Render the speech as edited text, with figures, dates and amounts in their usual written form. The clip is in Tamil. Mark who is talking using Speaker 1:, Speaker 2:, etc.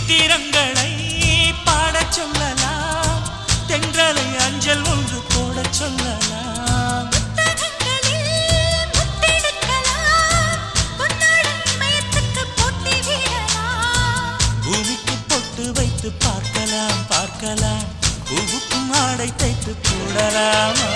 Speaker 1: சித்திரங்களை பாடச் சொல்லலாம், தென்றலை அஞ்சல் ஒன்று போடச் சொல்லலாம். பூமிக்கு பொட்டு வைத்து பார்க்கலாம் பார்க்கலாம், பூவுக்கும் ஆடை தைத்து போடலாமா?